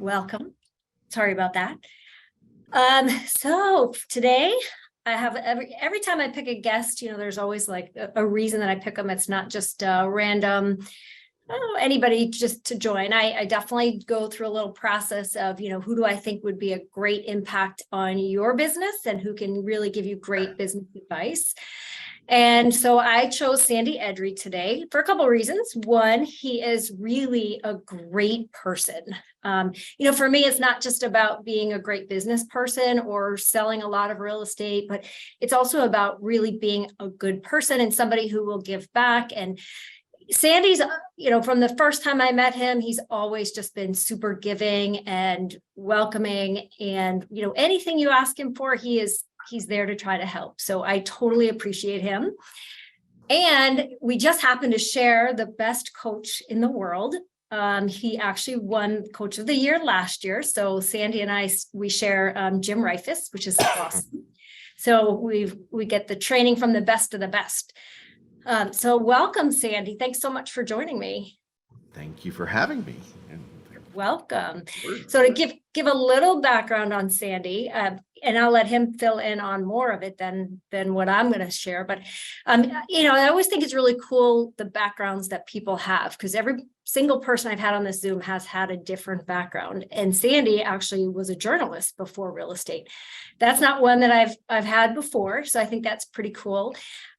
Welcome. Sorry about that. So today I have every time I pick a guest, there's always like a reason that I pick them. It's not just random, anybody just to join. I definitely go through a little process of, who do I think would be a great impact on your business and who can really give you great business advice. And so I chose Sandy Edry today for a couple of reasons. One, he is really a great person. For me, it's not just about being a great business person or selling a lot of real estate, but it's also about really being a good person and somebody who will give back. And Sandy's, from the first time I met him, he's always just been super giving and welcoming. And, anything you ask him for, he's there to try to help. So I totally appreciate him. And we just happen to share the best coach in the world. He actually won Coach of the Year last year. So Sandy and we share Jim Rifus, which is awesome. So we get the training from the best of the best. So welcome, Sandy. Thanks so much for joining me. Thank you for having me. Welcome. So to give a little background on Sandy, and I'll let him fill in on more of it than what I'm going to share. But, I always think it's really cool, the backgrounds that people have, because every single person I've had on this Zoom has had a different background. And Sandy actually was a journalist before real estate. That's not one that I've had before. So I think that's pretty cool.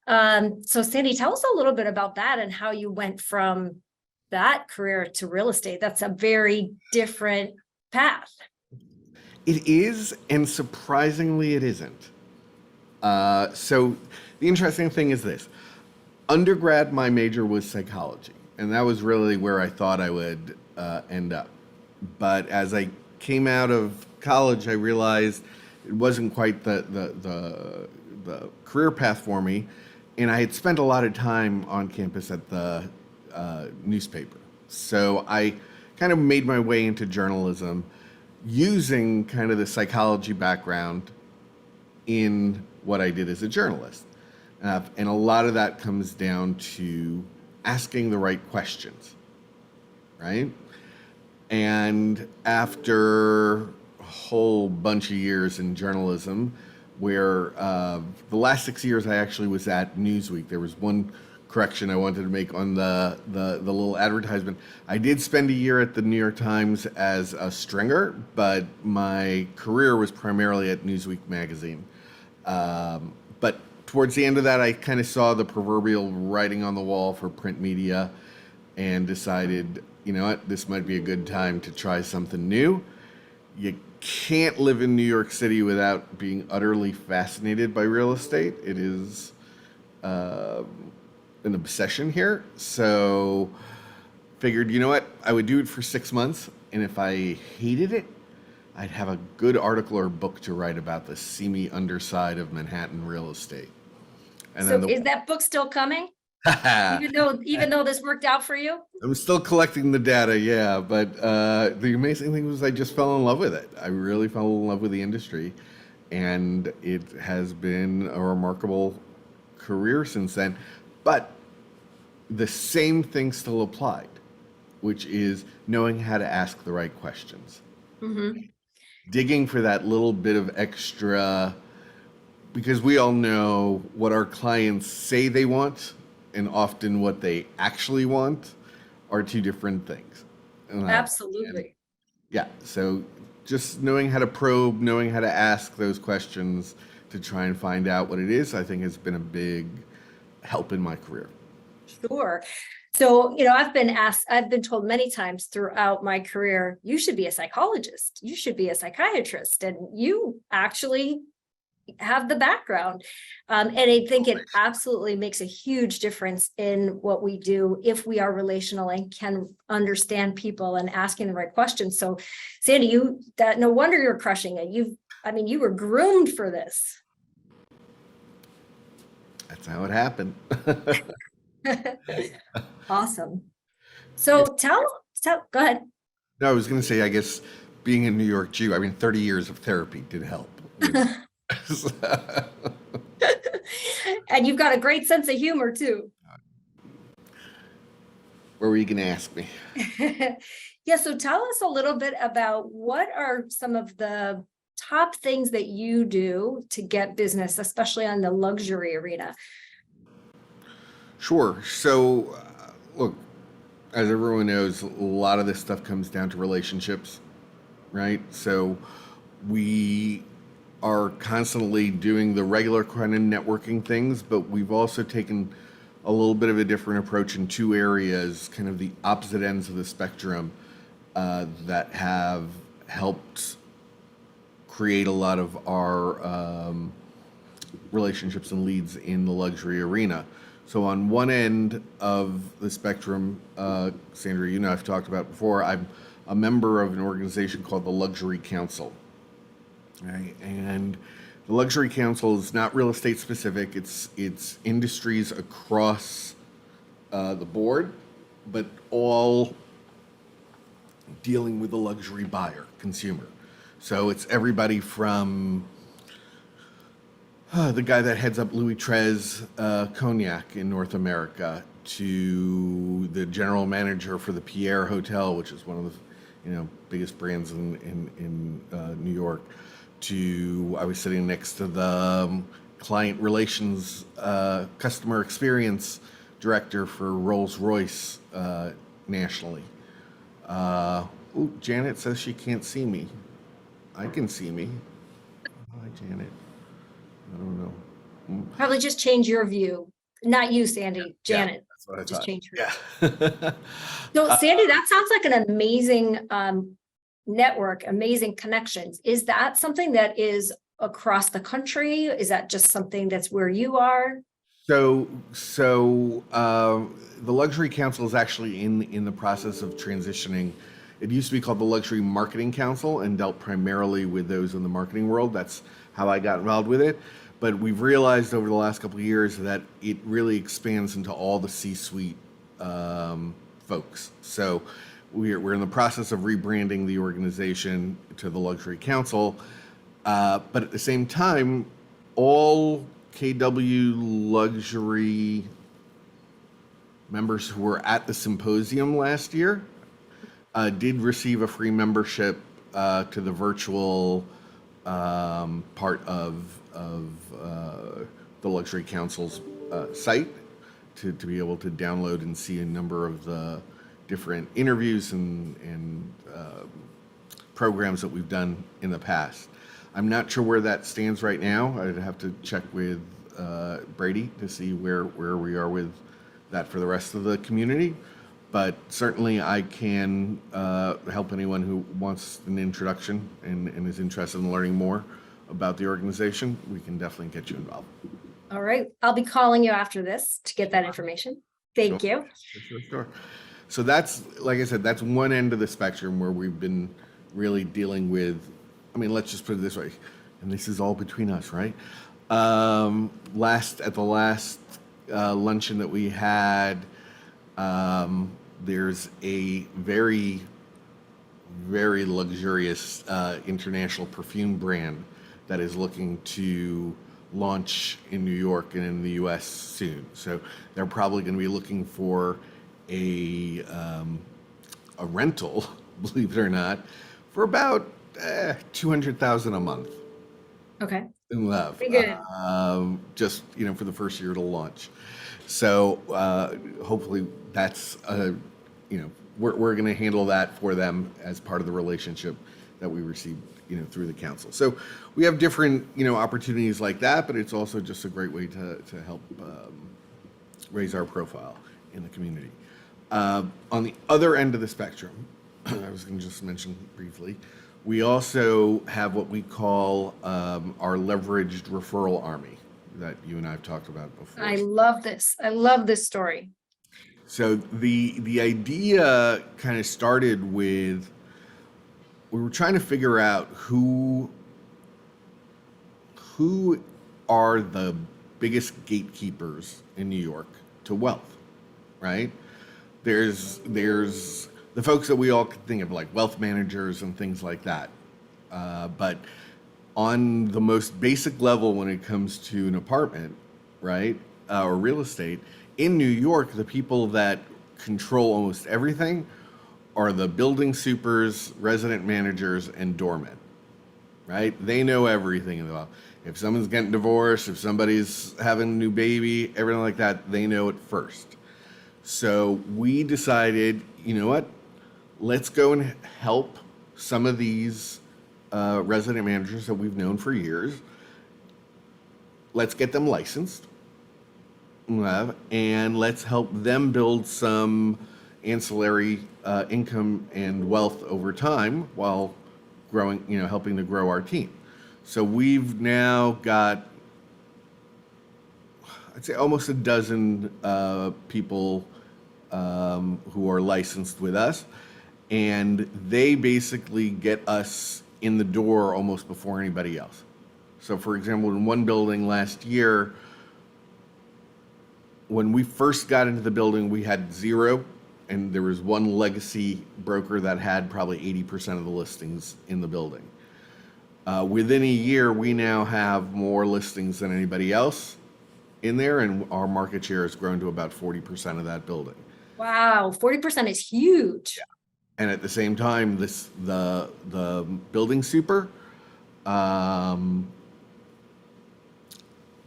So Sandy, tell us a little bit about that and how you went from that career to real estate. That's a very different path. It is, and surprisingly, it isn't. So the interesting thing is this. Undergrad, my major was psychology, and that was really where I thought I would end up. But as I came out of college, I realized it wasn't quite the career path for me, and I had spent a lot of time on campus at the newspaper. So I kind of made my way into journalism using kind of the psychology background in what I did as a journalist. And a lot of that comes down to asking the right questions, right? And after a whole bunch of years in journalism, where the last 6 years I actually was at Newsweek, there was one correction I wanted to make on the little advertisement. I did spend a year at the New York Times as a stringer, but my career was primarily at Newsweek magazine. But towards the end of that, I kind of saw the proverbial writing on the wall for print media and decided, you know what, this might be a good time to try something new. You can't live in New York City without being utterly fascinated by real estate. It is an obsession here. So figured, you know what, I would do it for 6 months, and if I hated it, I'd have a good article or book to write about the seamy underside of Manhattan real estate. And so is that book still coming? even though this worked out for you? I'm still collecting the data, yeah, but the amazing thing was I just fell in love with it. I really fell in love with the industry, and it has been a remarkable career since then. But the same thing still applied, which is knowing how to ask the right questions. Mm-hmm. Digging for that little bit of extra, because we all know what our clients say they want and often what they actually want are two different things. Absolutely. Yeah, so just knowing how to probe, knowing how to ask those questions to try and find out what it is, I think has been a big help in my career. Sure. So, I've been told many times throughout my career, you should be a psychologist, you should be a psychiatrist, and you actually have the background. And I think it absolutely makes a huge difference in what we do if we are relational and can understand people and asking the right questions. So Sandy, no wonder you're crushing it. You were groomed for this. That's how it happened. Awesome. So go ahead. No, I was going to say, I guess being a New York Jew, 30 years of therapy did help. And you've got a great sense of humor too. What were you going to ask me? Yeah, so tell us a little bit about what are some of the top things that you do to get business, especially on the luxury arena? Sure. So, look, as everyone knows, a lot of this stuff comes down to relationships, right? So, we are constantly doing the regular kind of networking things, but we've also taken a little bit of a different approach in two areas, kind of the opposite ends of the spectrum, that have helped create a lot of our relationships and leads in the luxury arena. So on one end of the spectrum, Sandra, you know I've talked about before, I'm a member of an organization called the Luxury Council. Right? And the Luxury Council is not real estate specific. It's industries across the board, but all dealing with the luxury buyer, consumer. So it's everybody from the guy that heads up Louis XIII Cognac in North America to the general manager for the Pierre Hotel, which is one of the biggest brands in New York. To I was sitting next to the client relations customer experience director for Rolls-Royce nationally. Ooh, Janet says she can't see me. I can see me. Hi, Janet. I don't know. Probably just change your view. Not you, Sandy, Yeah, Janet. that's what I Just thought. change her. Yeah. So Sandy, that sounds like an amazing network, amazing connections. Is that something that is across the country? Is that just something that's where you are? So the Luxury Council is actually in the process of transitioning. It used to be called the Luxury Marketing Council and dealt primarily with those in the marketing world. That's how I got involved with it. But we've realized over the last couple of years that it really expands into all the C-suite folks. So we're in the process of rebranding the organization to the Luxury Council. But at the same time, all KW luxury members who were at the symposium last year did receive a free membership to the virtual part of the Luxury Council's site to be able to download and see a number of the different interviews and programs that we've done in the past. I'm not sure where that stands right now. I'd have to check with Brady to see where we are with that for the rest of the community. But certainly I can help anyone who wants an introduction and is interested in learning more about the organization. We can definitely get you involved. All right. I'll be calling you after this to get that information. Thank you. Sure. So that's, like I said, that's one end of the spectrum where we've been really dealing with, I mean, let's just put it this way, and this is all between us, right? At the last luncheon that we had, there's a very, very luxurious international perfume brand that is looking to launch in New York and in the US soon. So they're probably going to be looking for a rental, believe it or not, for about $200,000 a month. Okay. In love. Pretty good. Just for the first year to launch. So hopefully that's we're going to handle that for them as part of the relationship that we received through the council. So we have different opportunities like that, but it's also just a great way to help raise our profile in the community. On the other end of the spectrum, I was going to just mention briefly, we also have what we call our leveraged referral army that you and I have talked about before. I love this. I love this story. So the idea kind of started with, we were trying to figure out who are the biggest gatekeepers in New York to wealth, right? There's the folks that we all can think of, like wealth managers and things like that. But on the most basic level, when it comes to an apartment, right, or real estate, in New York, the people that control almost everything are the building supers, resident managers, and doormen, right? They know everything about. If someone's getting divorced, if somebody's having a new baby, everything like that, they know it first. So we decided, you know what? Let's go and help some of these resident managers that we've known for years. Let's get them licensed, and let's help them build some ancillary income and wealth over time while growing, helping to grow our team. So we've now got, I'd say, almost a dozen people who are licensed with us, and they basically get us in the door almost before anybody else. So, for example, in one building last year, when we first got into the building, we had zero, and there was one legacy broker that had probably 80% of the listings in the building. Within a year, we now have more listings than anybody else in there, and our market share has grown to about 40% of that building. Wow, 40% is huge. Yeah. And at the same time, the building super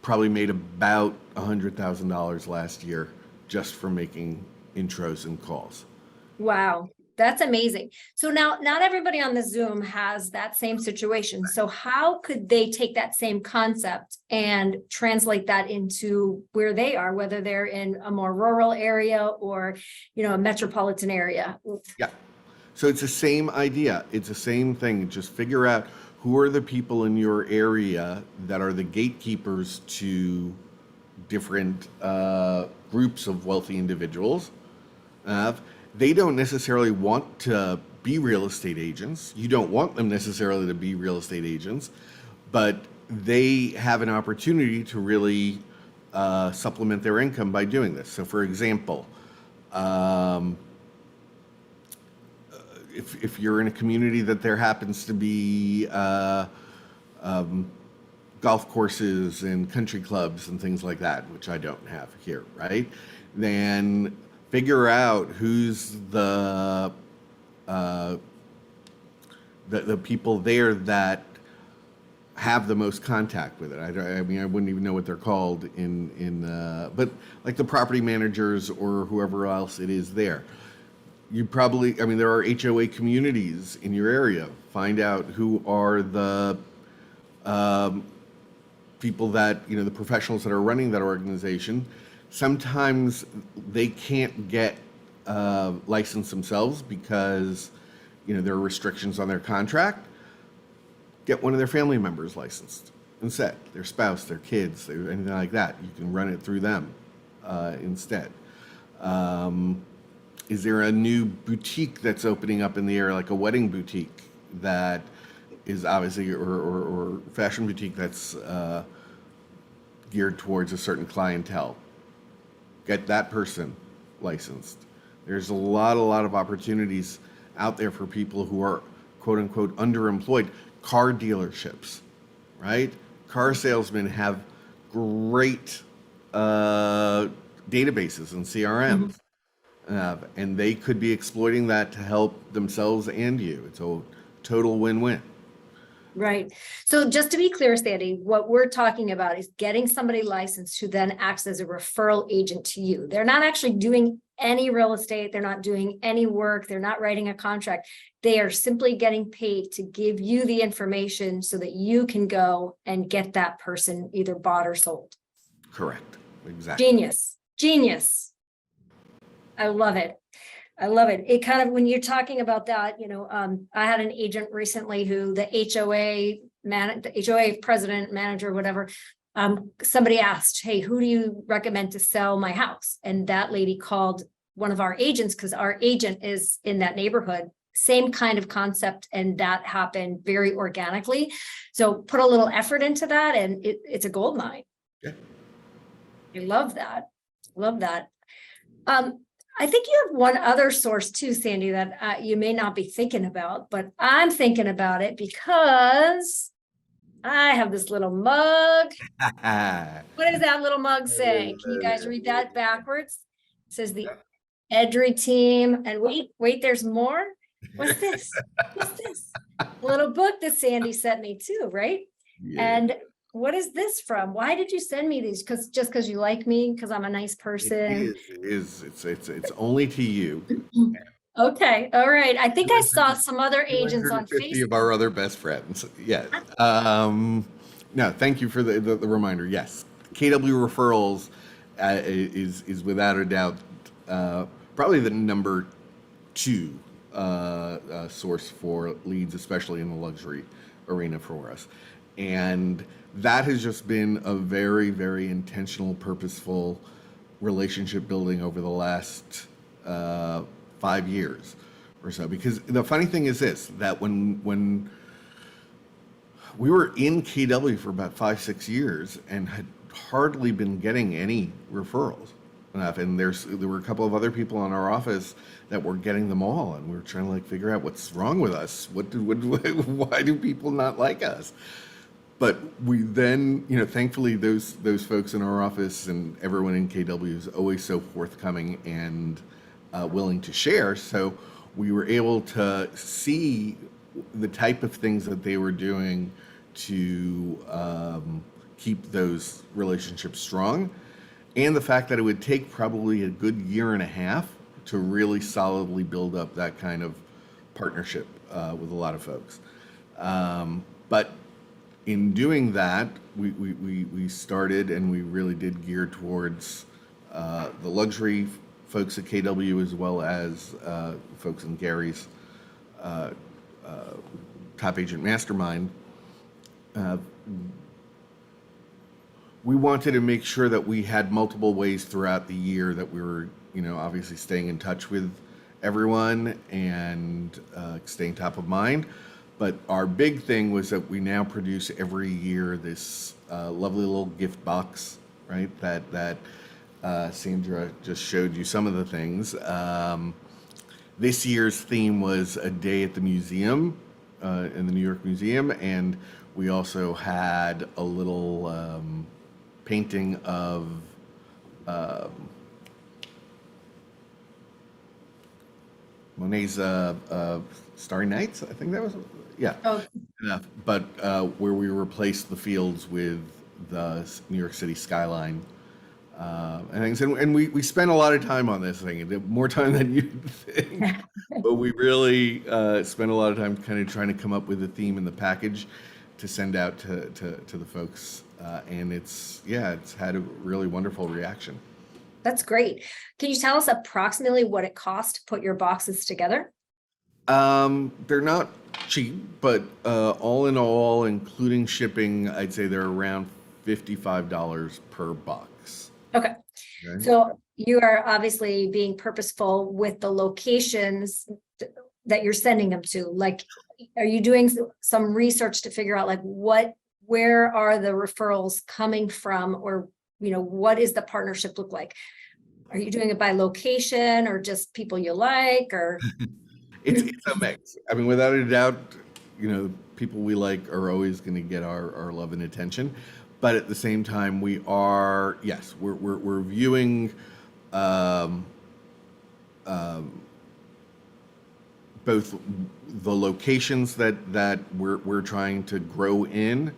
probably made about $100,000 last year just from making intros and calls. Wow, that's amazing. So now not everybody on the Zoom has that same situation. So how could they take that same concept and translate that into where they are, whether they're in a more rural area or, a metropolitan area? Yeah. So it's the same idea. It's the same thing. Just figure out who are the people in your area that are the gatekeepers to different groups of wealthy individuals. They don't necessarily want to be real estate agents. You don't want them necessarily to be real estate agents, but they have an opportunity to really supplement their income by doing this. So, for example, if you're in a community that there happens to be golf courses and country clubs and things like that, which I don't have here, right? Then figure out who's the people there that have the most contact with it. I mean, I wouldn't even know what they're called but like the property managers or whoever else it is there. You probably, there are HOA communities in your area. Find out who are the people that, the professionals that are running that organization. Sometimes they can't get licensed themselves because, there are restrictions on their contract. Get one of their family members licensed instead, their spouse, their kids, anything like that. You can run it through them instead. Is there a new boutique that's opening up in the area, like a wedding boutique that is obviously, or fashion boutique that's geared towards a certain clientele? Get that person licensed. There's a lot of opportunities out there for people who are quote unquote underemployed. Car dealerships, right? Car salesmen have great databases and CRMs. And they could be exploiting that to help themselves and you. It's a total win-win. Right. So just to be clear, Sandy, what we're talking about is getting somebody licensed who then acts as a referral agent to you. They're not actually doing any real estate. They're not doing any work. They're not writing a contract. They are simply getting paid to give you the information so that you can go and get that person either bought or sold. Correct. Exactly. Genius. I love it. It kind of, when you're talking about that, I had an agent recently who the HOA president, manager, whatever, somebody asked, hey, who do you recommend to sell my house? And that lady called one of our agents because our agent is in that neighborhood. Same kind of concept, and that happened very organically. So put a little effort into that, and it's a gold mine. Yeah. I love that. I think you have one other source too, Sandy, that you may not be thinking about, but I'm thinking about it because I have this little mug. What does that little mug say? Can you guys read that backwards? It says the Edry team. And wait, there's more? What's this? What's this? A little book that Sandy sent me too, right? Yeah, And what is this from? Why did you send me these? Just because you like me, because I'm a nice it person. is. It is. It's only to you. Okay, all right. I think I saw some other agents on 250 of Facebook. our other best friends. Yes. No, thank you for the reminder. Yes, KW referrals is without a doubt probably the number two source for leads, especially in the luxury arena for us. And that has just been a very, very intentional, purposeful relationship building over the last 5 years or so. Because the funny thing is this, that when we were in KW for about 5, 6 years and had hardly been getting any referrals enough. And there were a couple of other people in our office that were getting them all, and we were trying to like figure out what's wrong with us. Why do people not like us? But we then, thankfully those folks in our office and everyone in KW is always so forthcoming and willing to share. So we were able to see the type of things that they were doing to keep those relationships strong, and the fact that it would take probably a good year and a half to really solidly build up that kind of partnership with a lot of folks. But in doing that, we started and we really did gear towards the luxury folks at KW as well as folks in Gary's top agent mastermind. We wanted to make sure that we had multiple ways throughout the year that we were, obviously staying in touch with everyone and staying top of mind. But our big thing was that we now produce every year this lovely little gift box, right? That Sandra just showed you some of the things. This year's theme was a day at the museum, in the New York Museum, and we also had a little painting of Monet's Starry Nights. I think that was, yeah. Oh, But where we replaced the fields with the New York City skyline and things. And we spent a lot of time on this thing, more time than you'd think. But we really spent a lot of time kind of trying to come up with a theme in the package to send out to the folks. And it's had a really wonderful reaction. that's great. Can you tell us approximately what it cost to put your boxes together? They're not cheap, but all in all, including shipping, I'd say they're around $55 per box. Okay. Okay? So you are obviously being purposeful with the locations that you're sending them to. Like, are you doing some research to figure out like where are the referrals coming from, or, what is the partnership look like? Are you doing it by location or just people you like, or? It's a mix. I mean, without a doubt, people we like are always going to get our love and attention. But at the same time, we're viewing both the locations that we're trying to grow in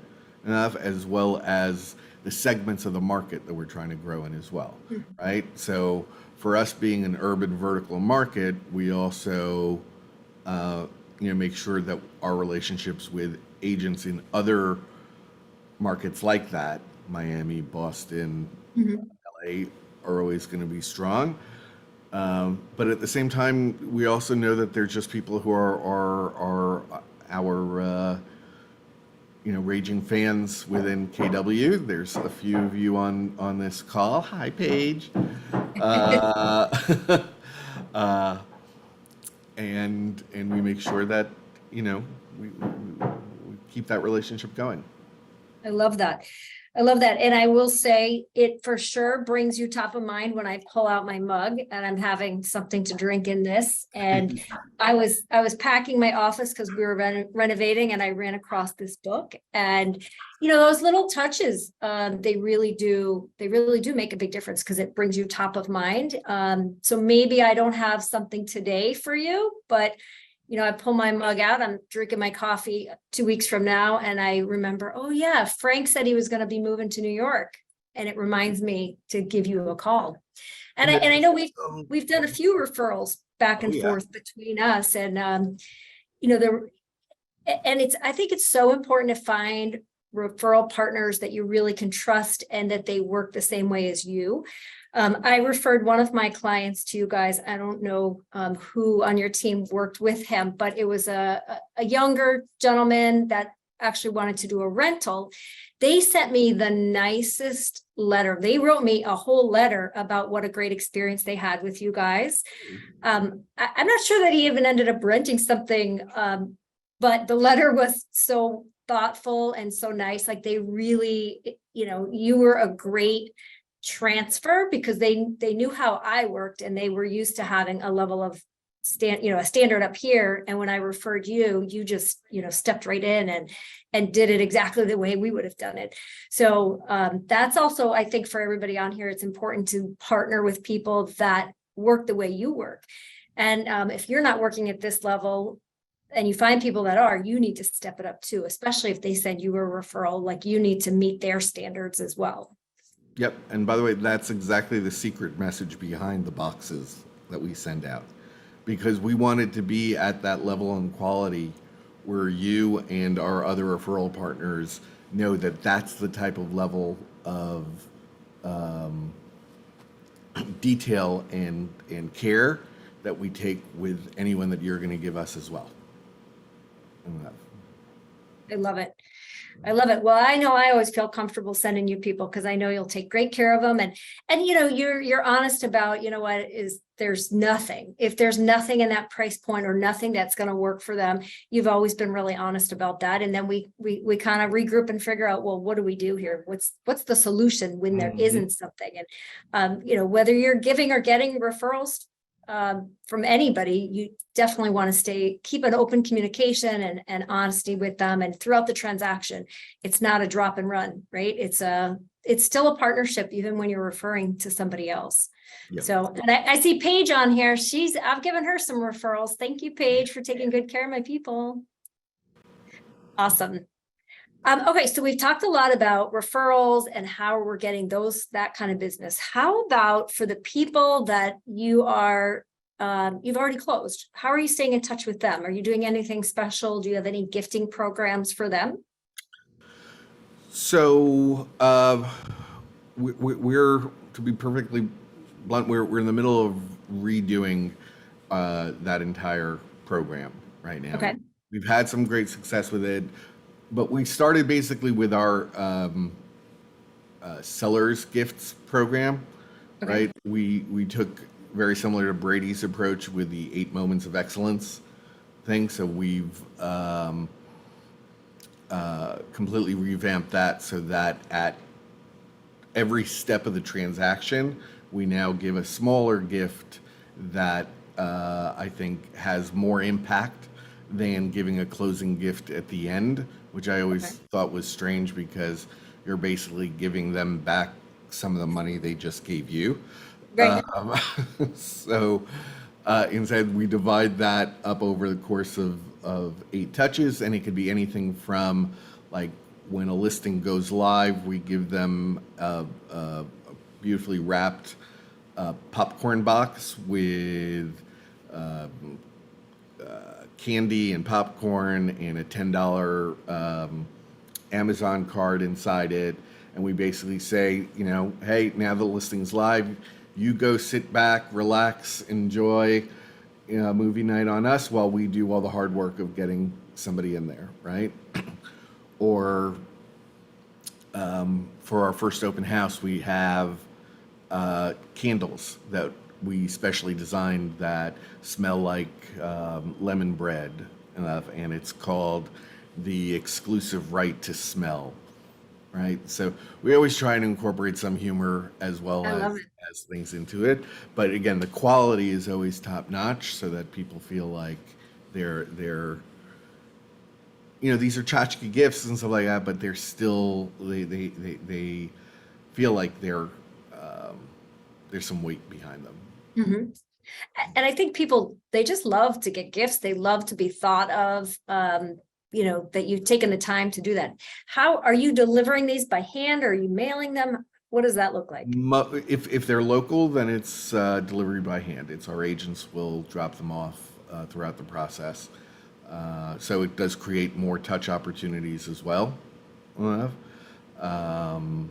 enough, as well as the segments of the market that we're trying to grow in as well, right? So for us being an urban vertical market, we also make sure that our relationships with agents in other markets like that, Miami, Boston, LA, are always going to be strong. But at the same time, we also know that there's just people who are our raging fans within KW. There's a few of you on this call. Hi, Paige. And we make sure that we keep that relationship going. I love that. I love that. And I will say it for sure brings you top of mind when I pull out my mug and I'm having something to drink in this. And I was packing my office because we were renovating and I ran across this book. And those little touches, they really do make a big difference because it brings you top of mind. So maybe I don't have something today for you, but I pull my mug out, I'm drinking my coffee 2 weeks from now, and I remember, oh yeah, Frank said he was going to be moving to New York. And it reminds me to give you a call. And I know we've done a few referrals back and forth between us. And I think it's so important to find referral partners that you really can trust and that they work the same way as you. I referred one of my clients to you guys. I don't know who on your team worked with him, but it was a younger gentleman that actually wanted to do a rental. They sent me the nicest letter. They wrote me a whole letter about what a great experience they had with you guys. I'm not sure that he even ended up renting something, but the letter was so thoughtful and so nice. Like they really, you were a great transfer because they knew how I worked and they were used to having a level of a standard up here. And when I referred you, you just, stepped right in and did it exactly the way we would have done it. So that's also, I think for everybody on here, it's important to partner with people that work the way you work. And if you're not working at this level and you find people that are, you need to step it up too, especially if they send you a referral, like you need to meet their standards as well. Yep. And by the way, that's exactly the secret message behind the boxes that we send out, because we want it to be at that level and quality where you and our other referral partners know that that's the type of level of detail and care that we take with anyone that you're going to give us as well. I love it. I love it. Well, I know I always feel comfortable sending you people because I know you'll take great care of them. And you're honest about, there's nothing. If there's nothing in that price point or nothing that's going to work for them, you've always been really honest about that. And then we kind of regroup and figure out, well, what do we do here? What's the solution when there isn't something? And, whether you're giving or getting referrals from anybody, you definitely want to keep an open communication and honesty with them. And throughout the transaction, it's not a drop and run, right? It's still a partnership, even when you're referring to somebody else. Yep. So, and I see Paige on here. I've given her some referrals. Thank you, Paige, for taking good care of my people. Awesome. Okay, so we've talked a lot about referrals and how we're getting that kind of business. How about for the people that you've already closed? How are you staying in touch with them? Are you doing anything special? Do you have any gifting programs for them? So we're, to be perfectly blunt, we're in the middle of redoing that entire program right now. Okay. We've had some great success with it. But we started basically with our sellers gifts program, right? We took very similar to Brady's approach with the 8 moments of excellence thing. So we've completely revamped that so that at every step of the transaction, we now give a smaller gift that I think has more impact than giving a closing gift at the end, which I always thought was strange because you're basically giving them back some of the money they just gave you. Right. So instead, we divide that up over the course of 8 touches, and it could be anything from, like, when a listing goes live, we give them a beautifully wrapped popcorn box with candy and popcorn and a $10 Amazon card inside it. And we basically say, hey, now the listing's live, you go sit back, relax, enjoy movie night on us while we do all the hard work of getting somebody in there, right? Or for our first open house, we have candles that we specially designed that smell like lemon bread, and it's called the exclusive right to smell. right? So we always try and incorporate some humor as well I love it. as things into it. But again, the quality is always top notch so that people feel like they're these are tchotchke gifts and stuff like that, but they're still they feel like there's some weight behind them. Mhm. And I think people, they just love to get gifts. They love to be thought of, that you've taken the time to do that. How are you delivering these by hand? Or are you mailing them? What does that look like? If they're local, then it's delivery by hand. It's our agents will drop them off throughout the process. So it does create more touch opportunities as well. Um,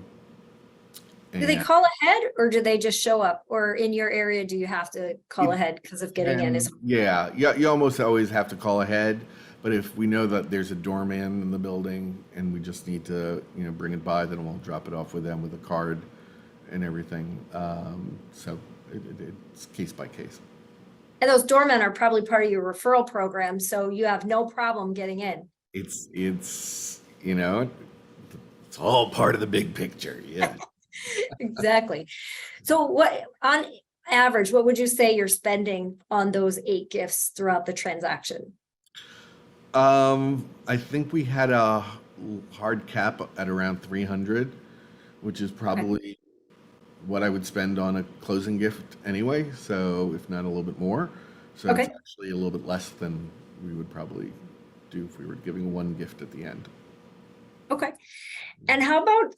Do they and call ahead or do they just show up? Or in your area, do you have to call it ahead because of getting in? Is yeah, you almost always have to call ahead. But if we know that there's a doorman in the building and we just need to, bring it by, then we'll drop it off with them with a card and everything. So it's case by case. And those doormen are probably part of your referral program, so you have no problem getting in. It's all part of the big picture. Yeah. Exactly. So what, on average, what would you say you're spending on those 8 gifts throughout the transaction? I think we had a hard cap at around 300, which is Okay. probably what I would spend on a closing gift anyway. So if not a little bit more. So it's Okay. actually a little bit less than we would probably do if we were giving one gift at the end. Okay. And how about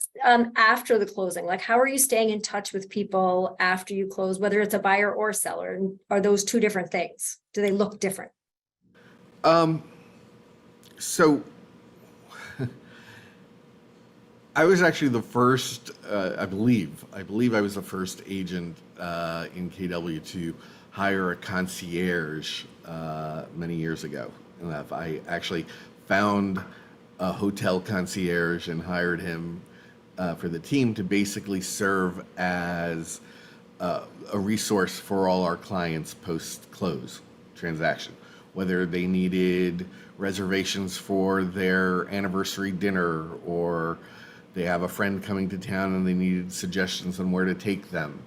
after the closing? Like, how are you staying in touch with people after you close, whether it's a buyer or seller? And are those two different things? Do they look different? Um, so I was actually the first, I believe I was the first agent in KW to hire a concierge many years ago. And I actually found a hotel concierge and hired him for the team to basically serve as a resource for all our clients post-close transaction, whether they needed reservations for their anniversary dinner or they have a friend coming to town and they needed suggestions on where to take them.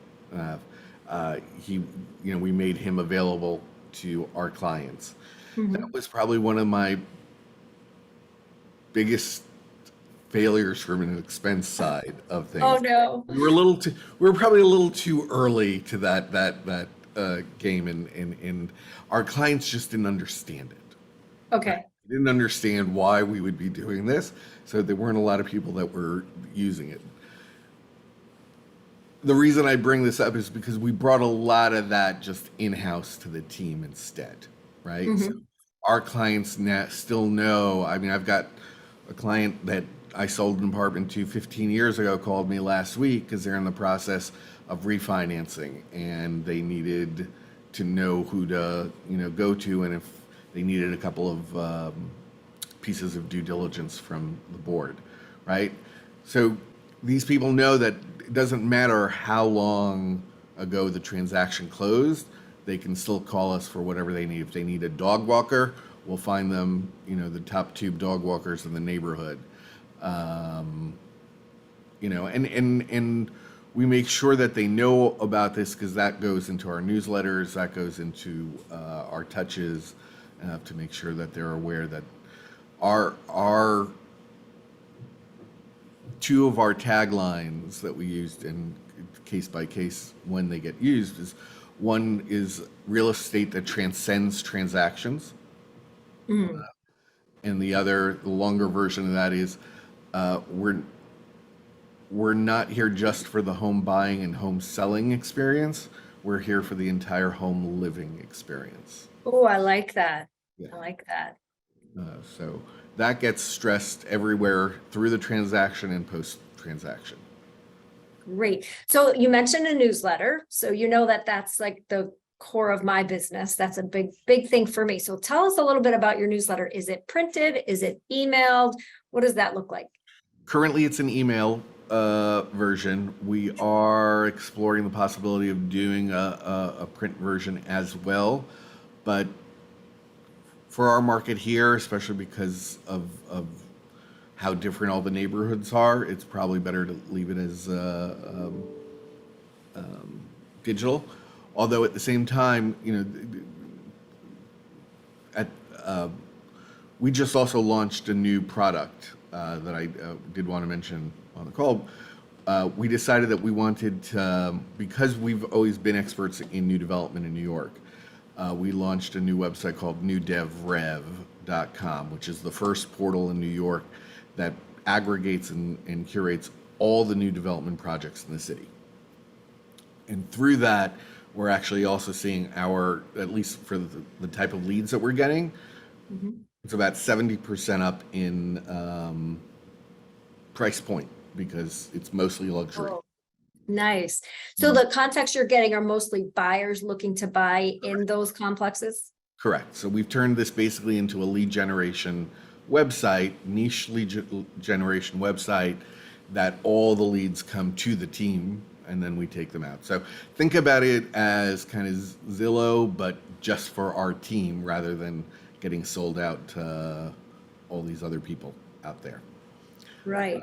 We made him available to our clients. That Mhm. was probably one of my biggest failures from an expense side of Oh, things. no. We were probably a little too early to that game, and our clients just didn't understand it. Okay. They didn't understand why we would be doing this, so there weren't a lot of people that were using it. The reason I bring this up is because we brought a lot of that just in-house to the team instead, right? So Mhm. our clients still know. I mean, I've got a client that I sold an apartment to 15 years ago called me last week because they're in the process of refinancing and they needed to know who to, go to, and if they needed a couple of pieces of due diligence from the board, right? So these people know that it doesn't matter how long ago the transaction closed, they can still call us for whatever they need. If they need a dog walker, we'll find them, the top tube dog walkers in the neighborhood. And we make sure that they know about this because that goes into our newsletters, that goes into our touches, to make sure that they're aware that our two of our taglines that we used in case by case when they get used is one is real estate that transcends transactions, Mhm. and the longer version of that is we're not here just for the home buying and home selling experience. We're here for the entire home living experience. Oh, I like that. Yeah. I like that. So that gets stressed everywhere through the transaction and post transaction. Great. So you mentioned a newsletter. So you know that that's like the core of my business. That's a big, big thing for me. So tell us a little bit about your newsletter. Is it printed? Is it emailed? What does that look like? Currently, it's an email version. We are exploring the possibility of doing a print version as well, but for our market here, especially because of how different all the neighborhoods are, it's probably better to leave it as digital. Although at the same time, at we just also launched a new product that I did want to mention on the call. We decided that we wanted to, because we've always been experts in new development in New York, we launched a new website called newdevrev.com, which is the first portal in New York that aggregates and curates all the new development projects in the city. And through that, we're actually also seeing at least for the type of leads that we're getting, it's about 70% up in price point because it's mostly luxury. Oh, nice. So the contacts you're getting are mostly buyers looking to buy in those complexes? Correct. So we've turned this basically into a lead generation website, niche generation website that all the leads come to the team and then we take them out. So think about it as kind of Zillow, but just for our team rather than getting sold out to all these other people out there. Right.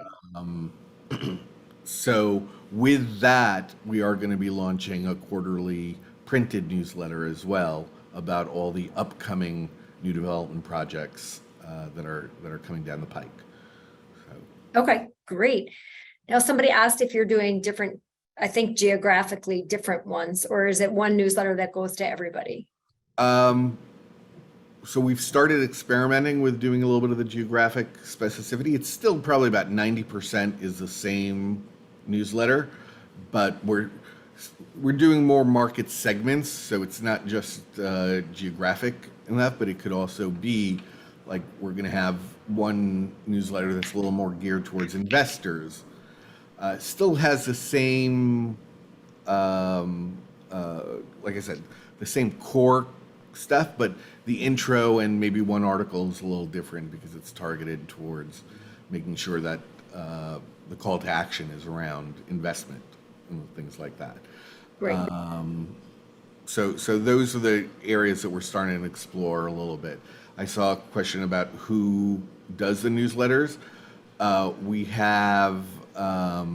So with that, we are going to be launching a quarterly printed newsletter as well about all the upcoming new development projects that are coming down the pike. So. Okay, great. Now somebody asked if you're doing different, I think geographically different ones, or is it one newsletter that goes to everybody? So we've started experimenting with doing a little bit of the geographic specificity. It's still probably about 90% is the same newsletter, but we're doing more market segments. So it's not just geographic enough, but it could also be like we're going to have one newsletter that's a little more geared towards investors. Still has the same, like I said, the same core stuff, but the intro and maybe one article is a little different because it's targeted towards making sure that the call to action is around investment and things like that. Great. So those are the areas that we're starting to explore a little bit. I saw a question about who does the newsletters. We have a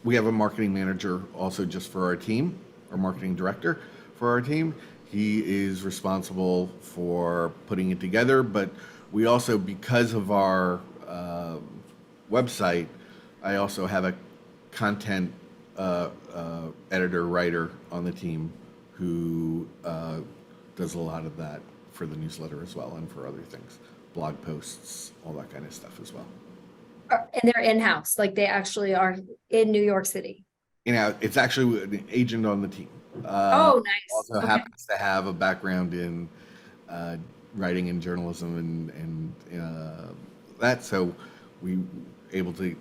marketing manager also just for our team, our marketing director for our team. He is responsible for putting it together, but we also, because of our website, I also have a content editor, writer on the team who does a lot of that for the newsletter as well and for other things, blog posts, all that kind of stuff as well. And they're in-house, like they actually are in New York City. It's actually an agent on the team. Oh, nice. Also happens to have a background in writing and journalism and that, so we able to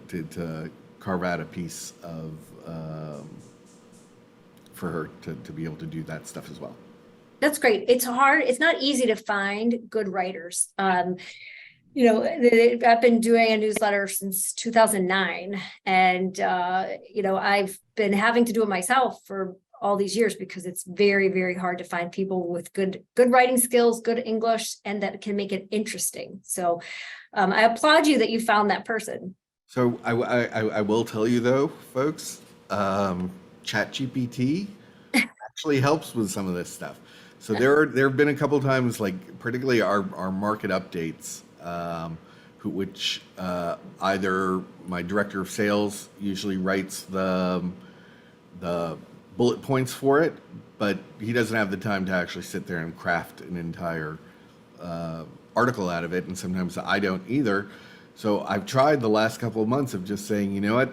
carve out a piece of for her to be able to do that stuff as well. That's great. It's hard. It's not easy to find good writers. I've been doing a newsletter since 2009, and I've been having to do it myself for all these years because it's very, very hard to find people with good writing skills, good English, and that can make it interesting. So I applaud you that you found that person. So I will tell you though, folks, ChatGPT actually helps with some of this stuff. So there have been a couple of times, like particularly our market updates, which either my director of sales usually writes the bullet points for it, but he doesn't have the time to actually sit there and craft an entire article out of it, and sometimes I don't either. So I've tried the last couple of months of just saying, you know what,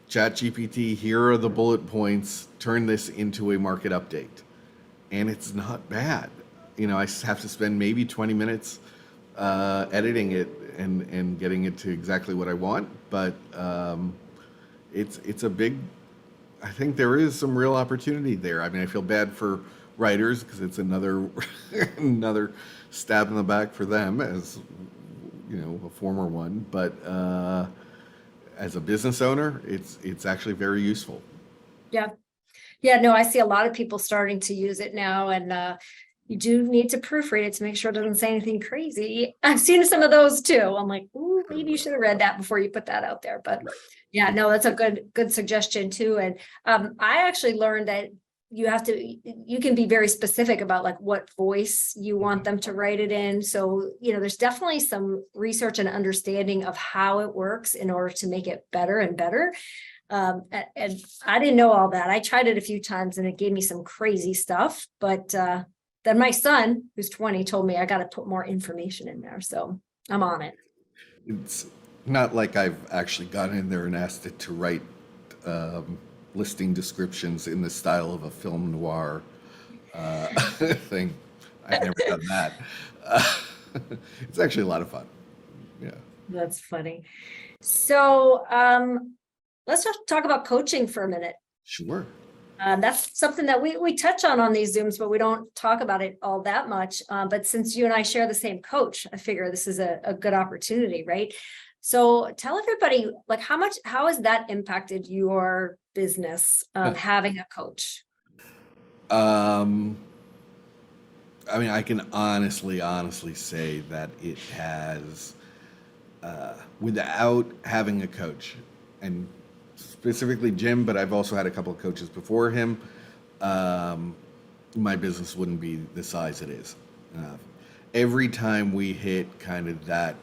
ChatGPT, here are the bullet points, turn this into a market update. And it's not bad. I have to spend maybe 20 minutes editing it and getting it to exactly what I want, but it's a big, I think there is some real opportunity there. I mean, I feel bad for writers because it's another another stab in the back for them as a former one, but as a business owner, it's actually very useful. Yeah, no, I see a lot of people starting to use it now, and you do need to proofread it to make sure it doesn't say anything crazy. I've seen some of those too. I'm like, ooh, maybe you should have read that before you put that out there. But yeah, no, that's a good suggestion too. And I actually learned that you can be very specific about like what voice you want them to write it in. So, there's definitely some research and understanding of how it works in order to make it better and better. And I didn't know all that. I tried it a few times and it gave me some crazy stuff, but then my son, who's 20, told me I got to put more information in there. So I'm on it. It's not like I've actually gone in there and asked it to write listing descriptions in the style of a film noir thing. I've never done that. It's actually a lot of fun. Yeah. That's funny. So let's just talk about coaching for a minute. Sure. That's something that we touch on these Zooms, but we don't talk about it all that much. But since you and I share the same coach, I figure this is a good opportunity, right? So tell everybody, like, how has that impacted your business, having a coach? I mean, I can honestly say that it has, without having a coach, and specifically Jim, but I've also had a couple of coaches before him, my business wouldn't be the size it is. Every time we hit kind of that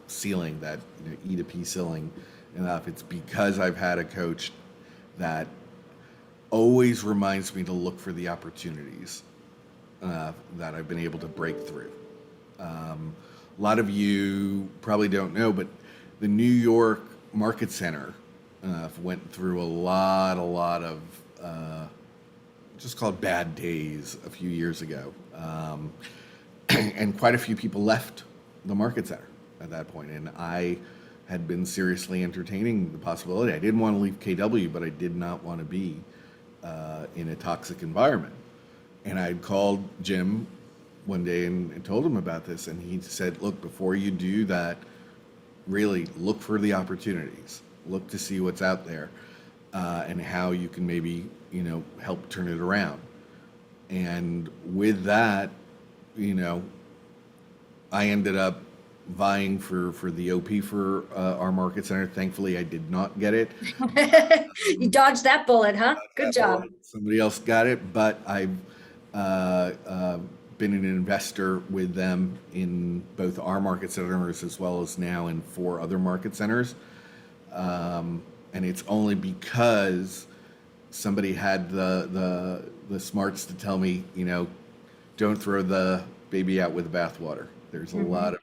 ceiling, that E2P ceiling, it's because I've had a coach that always reminds me to look for the opportunities that I've been able to break through. A lot of you probably don't know, but the New York Market Center went through a lot of just called bad days a few years ago. And quite a few people left the Market Center at that point. And I had been seriously entertaining the possibility. I didn't want to leave KW, but I did not want to be in a toxic environment. And I called Jim one day and told him about this. And he said, look, before you do that, really look for the opportunities. Look to see what's out there and how you can maybe, help turn it around. And with that, I ended up vying for the OP for our market center. Thankfully, I did not get it. You dodged that bullet, huh? Good job. Somebody else got it, but I've been an investor with them in both our market centers as well as now in 4 other market centers. And it's only because somebody had the smarts to tell me, don't throw the baby out with the bathwater. There's a lot of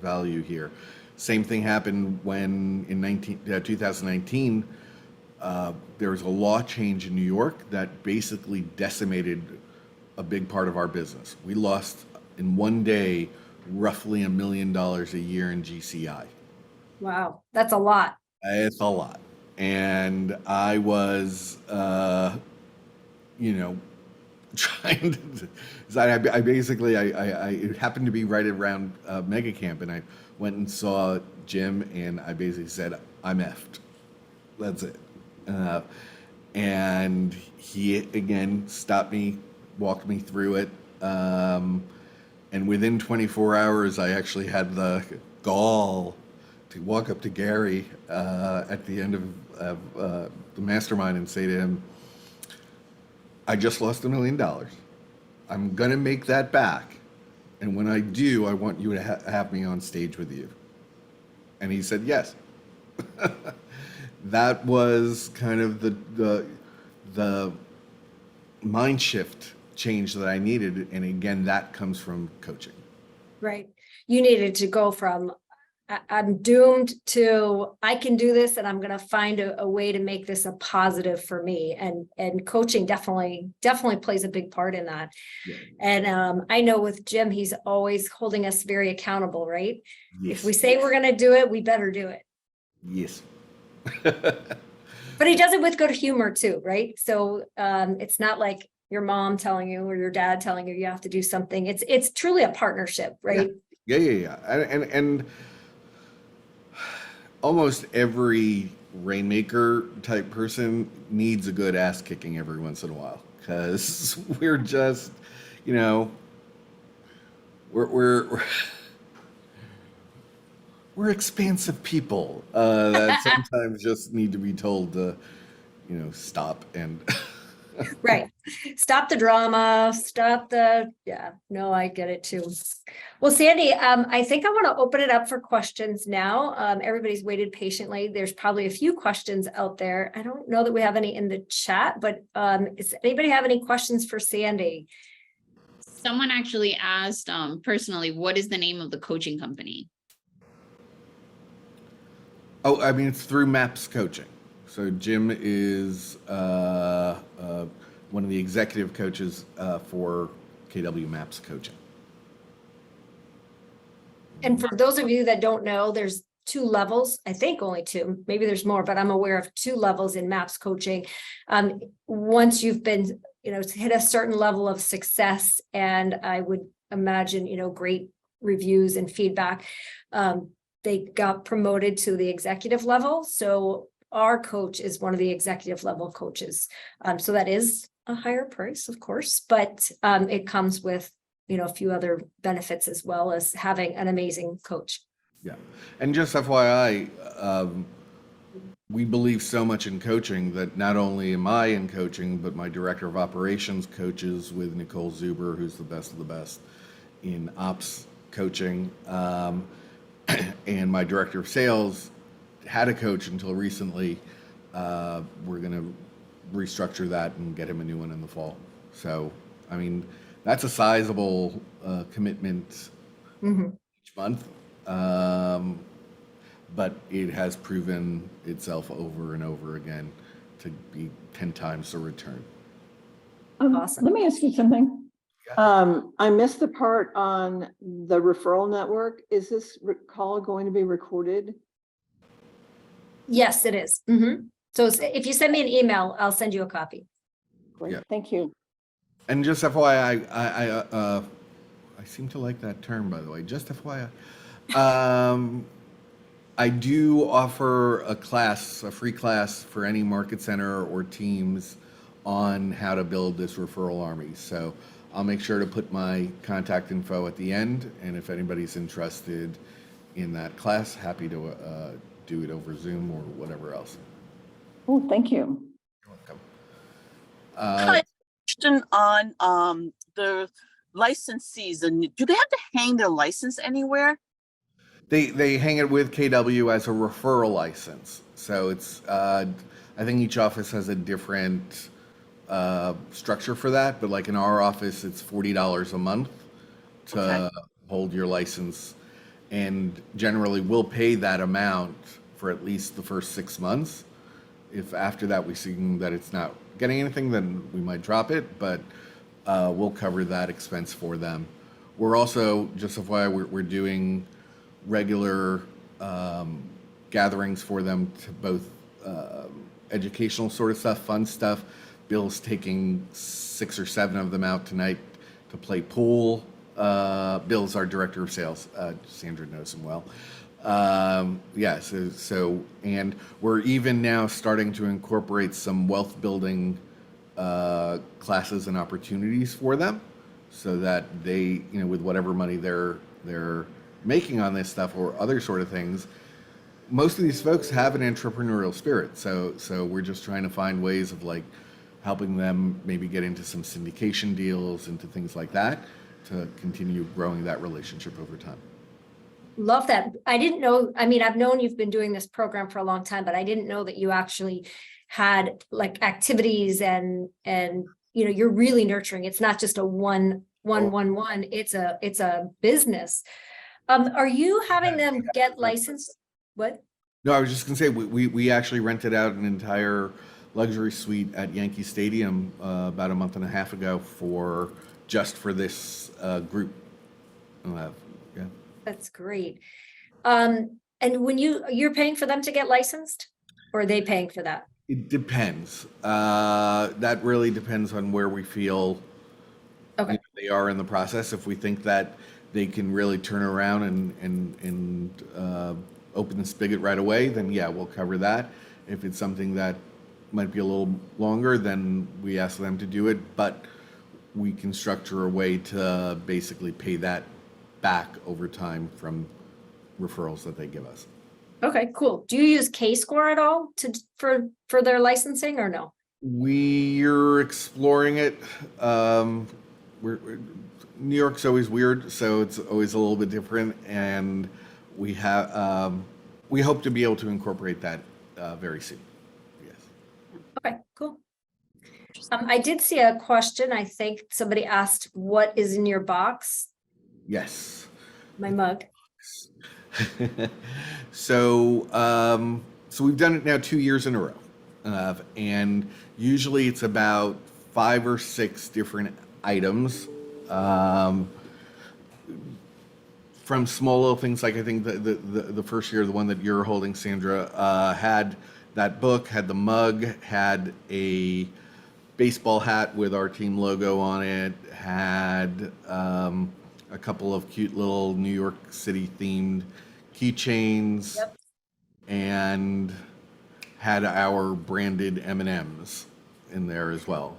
value here. Same thing happened when in 2019, there was a law change in New York that basically decimated a big part of our business. We lost in one day roughly $1 million a year in GCI. Wow, that's a lot. It's a lot. And I was, trying to decide. I basically, it happened to be right around Mega Camp, and I went and saw Jim, and I basically said, I'm effed. That's it. And he, again, stopped me, walked me through it. And within 24 hours, I actually had the gall to walk up to Gary at the end of the mastermind and say to him, I just lost $1 million. I'm going to make that back. And when I do, I want you to have me on stage with you. And he said, yes. That was kind of the mind shift change that I needed. And again, that comes from coaching. Right. You needed to go from I'm doomed to I can do this and I'm going to find a way to make this a positive for me. And coaching definitely plays a big part in that. Yeah. And I know with Jim, he's always holding us very accountable, right? Yes. If we say we're going to do it, we better do it. Yes. But he does it with good humor too, right? So it's not like your mom telling you or your dad telling you have to do something. It's truly a partnership, right? Yeah. And almost every rainmaker type person needs a good ass kicking every once in a while, because we're just you know, we're we're expansive people that sometimes just need to be told to, stop and Right. Stop the drama, yeah, no, I get it too. Well, Sandy, I think I want to open it up for questions now. Everybody's waited patiently. There's probably a few questions out there. I don't know that we have any in the chat, but does anybody have any questions for Sandy? Someone actually asked personally, what is the name of the coaching company? Oh, I mean, it's through MAPS Coaching. So Jim is one of the executive coaches for KW MAPS Coaching. And for those of you that don't know, there's 2 levels, I think only 2, maybe there's more, but I'm aware of 2 levels in MAPS coaching. Once you've been, hit a certain level of success, and I would imagine, great reviews and feedback, they got promoted to the executive level. So our coach is one of the executive level coaches. So that is a higher price, of course, but it comes with, a few other benefits as well as having an amazing coach. Yeah. And just FYI, we believe so much in coaching that not only am I in coaching, but my director of operations coaches with Nicole Zuber, who's the best of the best in ops coaching. And my director of sales had a coach until recently. We're going to restructure that and get him a new one in the fall. So, I mean, that's a sizable commitment each month. But it has proven itself over and over again to be 10 times the return. Awesome. Let me ask you something. I missed the part on the referral network. Is this call going to be recorded? Yes, it is. So if you send me an email, I'll send you a copy. Great, Yeah. thank you. And just FYI, I seem to like that term, by the way. Just FYI, I do offer a free class for any market center or teams on how to build this referral army. So I'll make sure to put my contact info at the end, and if anybody's interested in that class, happy to do it over Zoom or whatever else. Oh, thank you. You're welcome. Hi, question on the licensees, and do they have to hang their license anywhere? They hang it with KW as a referral license. So it's I think each office has a different structure for that, but like in our office, it's $40 a month to hold your license, and generally we'll pay that amount for at least the first 6 months. If after that we see that it's not getting anything, then we might drop it, but we'll cover that expense for them. We're also, just FYI, we're doing regular gatherings for them to both educational sort of stuff, fun stuff. Bill's taking 6 or 7 of them out tonight to play pool. Bill's our director of sales. Sandra knows him well. Yeah, so and we're even now starting to incorporate some wealth building classes and opportunities for them, so that they, with whatever money they're making on this stuff or other sort of things, most of these folks have an entrepreneurial spirit. So we're just trying to find ways of like helping them maybe get into some syndication deals, into things like that, to continue growing that relationship over time. Love that. I didn't know, I mean, I've known you've been doing this program for a long time, but I didn't know that you actually had like activities and you're really nurturing. It's not just a one. It's a business. Are you having them get licensed? What? No, I was just gonna say we actually rented out an entire luxury suite at Yankee Stadium about a month and a half ago for this group. Yeah. That's great. And when you're paying for them to get licensed, or are they paying for that? It depends. That really depends on where we feel they are in the process. If we think that they can really turn around and open the spigot right away, then yeah, we'll cover that. If it's something that might be a little longer, then we ask them to do it. But we can structure a way to basically pay that back over time from referrals that they give us. Okay, cool. Do you use K-score at all for their licensing or no? We're exploring it. New York's always weird, so it's always a little bit different, and we hope to be able to incorporate that very soon. Yes. Okay, cool. I did see a question. I think somebody asked, what is in your box? Yes. My mug. So, so we've done it now 2 years in a row, and usually it's about 5 or 6 different items, from small little things like I think the first year, the one that you're holding, Sandra, had that book, had the mug, had a baseball hat with our team logo on it, had a couple of cute little New York City themed keychains, Yep. and had our branded M&Ms in there as well.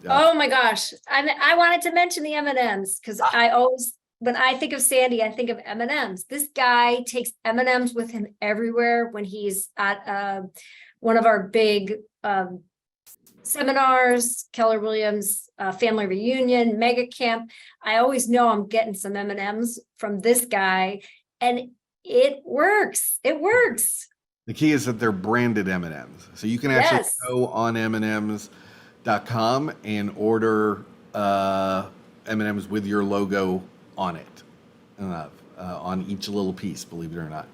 Oh my gosh. I wanted to mention the M&Ms because I always, when I think of Sandy, I think of M&Ms. This guy takes M&Ms with him everywhere when he's at one of our big seminars, Keller Williams family reunion, mega camp. I always know I'm getting some M&Ms from this guy, and it works. It works. The key is that they're branded M&Ms. So you can actually Yes. go on M&Ms.com and order M&Ms with your logo on it, on each little piece, believe it or not.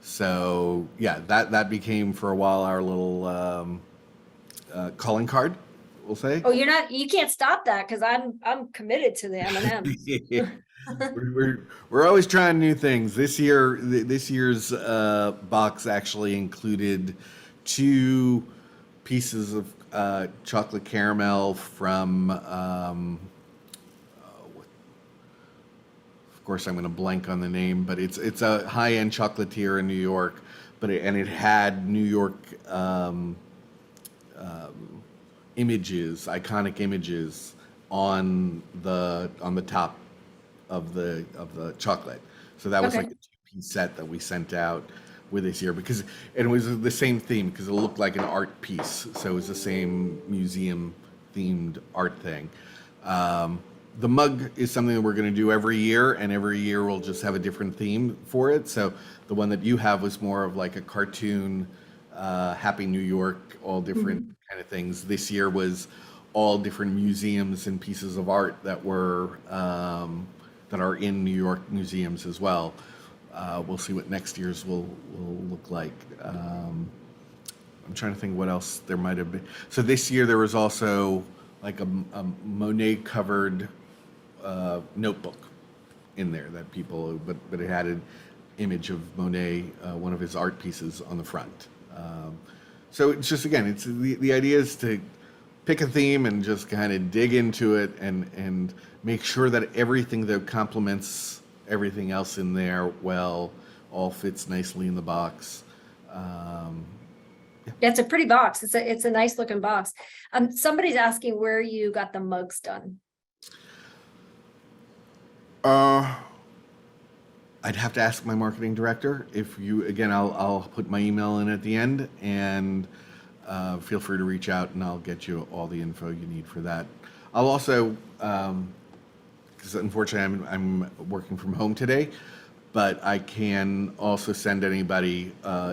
So yeah, that became for a while our little calling card, we'll say. Oh, you can't stop that because I'm committed to the M&Ms. We're always trying new things. This year's box actually included 2 pieces of chocolate caramel from of course I'm going to blank on the name, but it's a high-end chocolatier in New York, but it had New York images, iconic images on the top of the chocolate. So that was Okay. like a 2-piece set that we sent out with this year because it was the same theme because it looked like an art piece. So it was the same museum themed art thing. The mug is something that we're going to do every year, and every year we'll just have a different theme for it. So the one that you have was more of like a cartoon, Happy New York, all different kind of things. This year was all different museums and pieces of art that were that are in New York museums as well. We'll see what next year's will look like. I'm trying to think what else there might have been. So this year there was also like a Monet covered notebook in there that people, but it had an image of Monet, one of his art pieces on the front. So it's just, again, it's the idea is to pick a theme and just kind of dig into it and make sure that everything that complements everything else in there well all fits nicely in the box. Yeah, it's a pretty box. It's a nice looking box. Somebody's asking where you got the mugs done. I'd have to ask my marketing director. If you, again, I'll put my email in at the end, and feel free to reach out and I'll get you all the info you need for that. I'll also, because unfortunately I'm working from home today, but I can also send anybody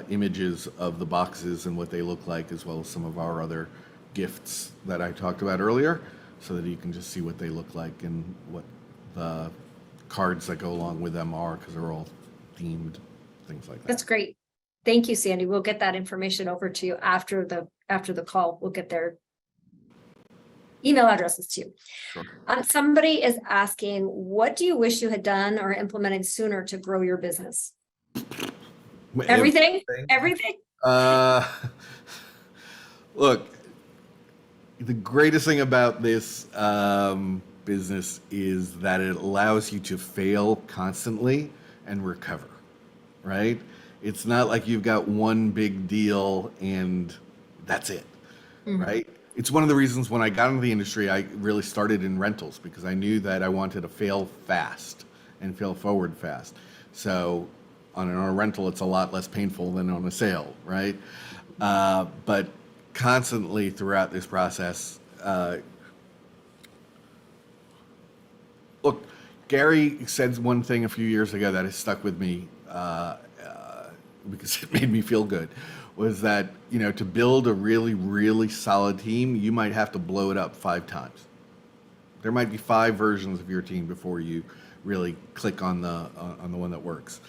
images of the boxes and what they look like, as well as some of our other gifts that I talked about earlier, so that you can just see what they look like and what the cards that go along with them are, because they're all themed, things like that. That's great. Thank you, Sandy. We'll get that information over to you after the call. We'll get their email addresses to you. Sure. Somebody is asking, what do you wish you had done or implemented sooner to grow your business? Everything? Everything? Look, the greatest thing about this business is that it allows you to fail constantly and recover, right? It's not like you've got one big deal and that's it, right? it's one of the reasons when I got into the industry, I really started in rentals because I knew that I wanted to fail fast and fail forward fast. So on a rental, it's a lot less painful than on a sale, right? But constantly throughout this process, look, Gary said one thing a few years ago that has stuck with me because it made me feel good, was that, to build a really, really solid team, you might have to blow it up 5 times. There might be 5 versions of your team before you really click on the one that works.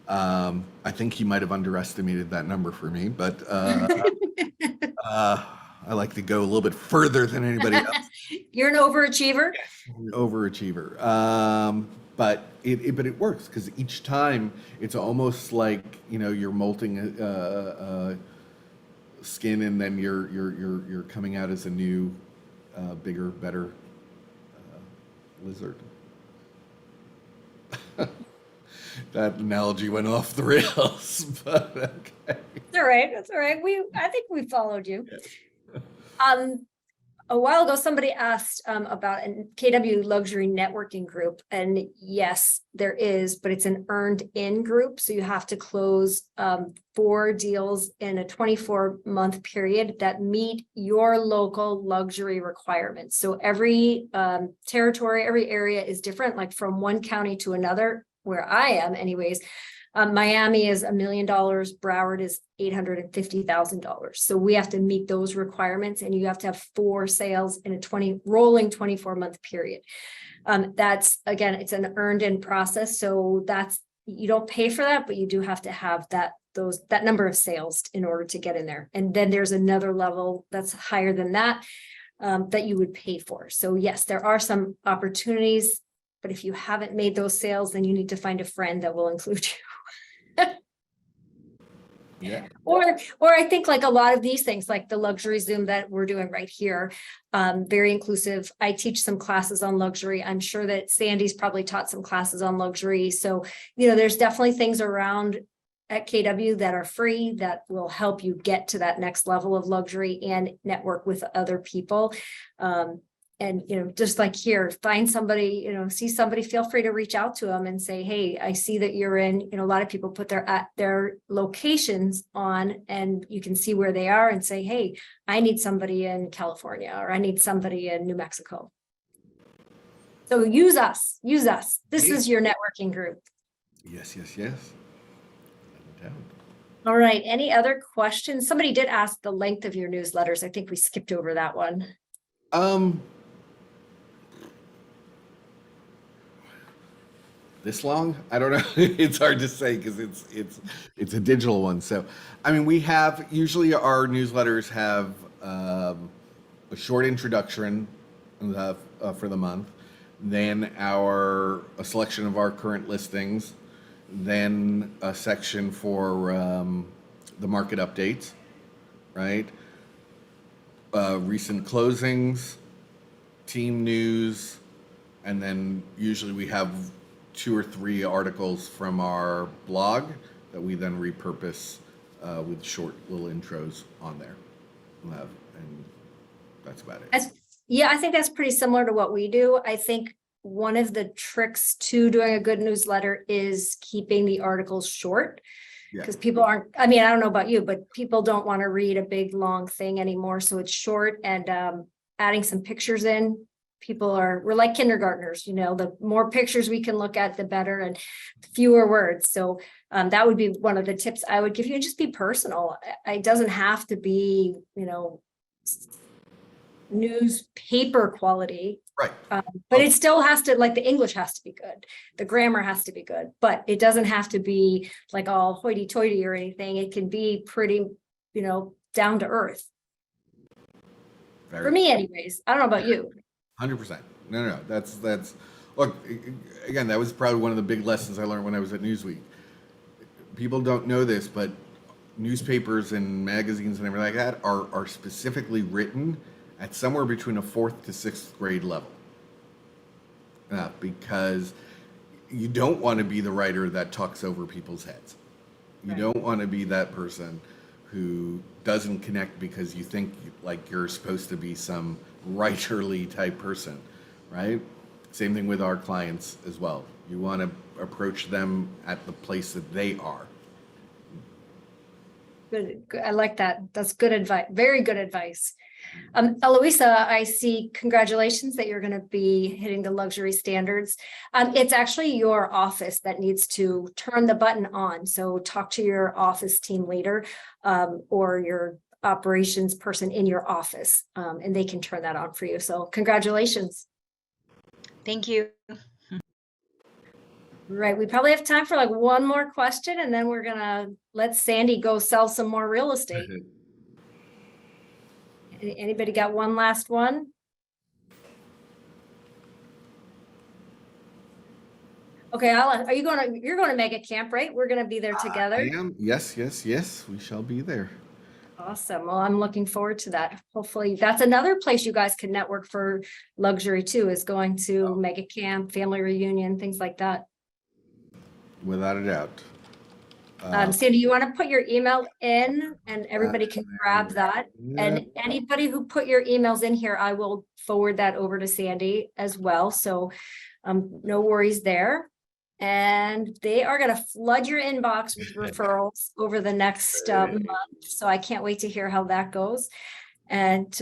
I think he might have underestimated that number for me, but I like to go a little bit further than anybody else. You're an overachiever. Overachiever. But it works because each time it's almost like you're molting skin, and then you're coming out as a new, bigger, better lizard. That analogy went off the rails, but okay. That's all right. That's all right. I think we followed you. A while ago, somebody asked about a KW luxury networking group, and yes, there is, but it's an earned in group. So you have to close 4 deals in a 24-month period that meet your local luxury requirements. So every territory, every area is different, like from one county to another, where I am anyways. Miami is $1 million. Broward is $850,000. So we have to meet those requirements, and you have to have 4 sales in a rolling 24-month period. That's, again, it's an earned in process. So you don't pay for that, but you do have to have that number of sales in order to get in there. And then there's another level that's higher than that, that you would pay for. So yes, there are some opportunities, but if you haven't made those sales, then you need to find a friend that will include you. Yeah. Or I think like a lot of these things, like the luxury Zoom that we're doing right here, very inclusive. I teach some classes on luxury. I'm sure that Sandy's probably taught some classes on luxury. So, there's definitely things around at KW that are free that will help you get to that next level of luxury and network with other people. And, just like here, find somebody, see somebody, feel free to reach out to them and say, hey, I see that you're in, a lot of people put their locations on, and you can see where they are and say, hey, I need somebody in California, or I need somebody in New Mexico. So use us. This is your networking group. Yes. All right. Any other questions? Somebody did ask the length of your newsletters. I think we skipped over that one. This long? I don't know. It's hard to say because it's a digital one. So, I mean, we have usually our newsletters have a short introduction for the month, then a selection of our current listings, then a section for the market updates, right? Recent closings, team news, and then usually we have 2 or 3 articles from our blog that we then repurpose with short little intros on there. And that's about it. I think that's pretty similar to what we do. I think one of the tricks to doing a good newsletter is keeping the articles short, because people I don't know about you, but people don't want to read a big, long thing anymore. So it's short, and adding some pictures in. We're like kindergartners, the more pictures we can look at, the better, and fewer words. So that would be one of the tips I would give you, and just be personal. It doesn't have to be, newspaper quality. Right. But it still has to, like, the English has to be good. The grammar has to be good, but it doesn't have to be like all hoity toity or anything. It can be pretty, down to earth. For me anyways. I don't know about you. 100%. No. That's look, again, that was probably one of the big lessons I learned when I was at Newsweek. People don't know this, but newspapers and magazines and everything like that are specifically written at somewhere between a 4th to 6th grade level. Because you don't want to be the writer that talks over people's heads. You don't want to be that person who doesn't connect because you think like you're supposed to be some writerly type person, right? Same thing with our clients as well. You want to approach them at the place that they are. Good. I like that. That's good advice. Very good advice. Eloisa, I see congratulations that you're going to be hitting the luxury standards. It's actually your office that needs to turn the button on. So talk to your office team leader or your operations person in your office, and they can turn that on for you. So congratulations. Thank you. Right. We probably have time for like one more question, and then we're going to let Sandy go sell some more real estate. Anybody got one last one? Okay, are you you're going to Mega Camp, right? We're going to be there together. I am. Yes, yes, yes. We shall be there. Awesome. Well, I'm looking forward to that. Hopefully that's another place you guys can network for luxury too, is going to Mega Camp, family reunion, things like that. Without a doubt. Sandy, you want to put your email in and everybody can grab that. And Yep. anybody who put your emails in here, I will forward that over to Sandy as well. So no worries there. And they are going to flood your inbox with referrals over the next month. So I can't wait to hear how that goes. And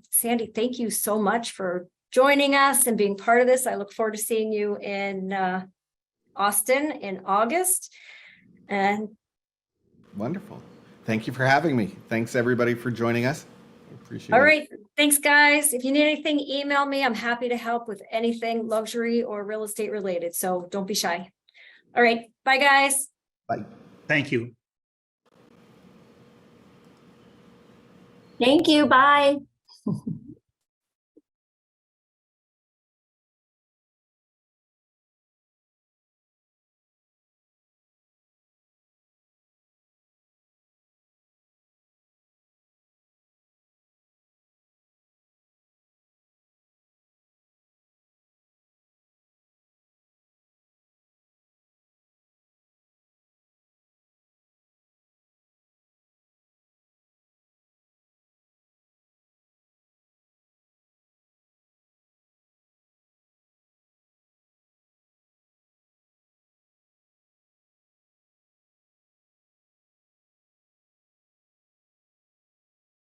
Sandy, thank you so much for joining us and being part of this. I look forward to seeing you in Austin in August. And Wonderful. Thank you for having me. Thanks everybody for joining us. I appreciate it. all right. Thanks, guys. If you need anything, email me. I'm happy to help with anything luxury or real estate related. So don't be shy. All right. Bye, guys. Bye. Thank you. Thank you. Bye.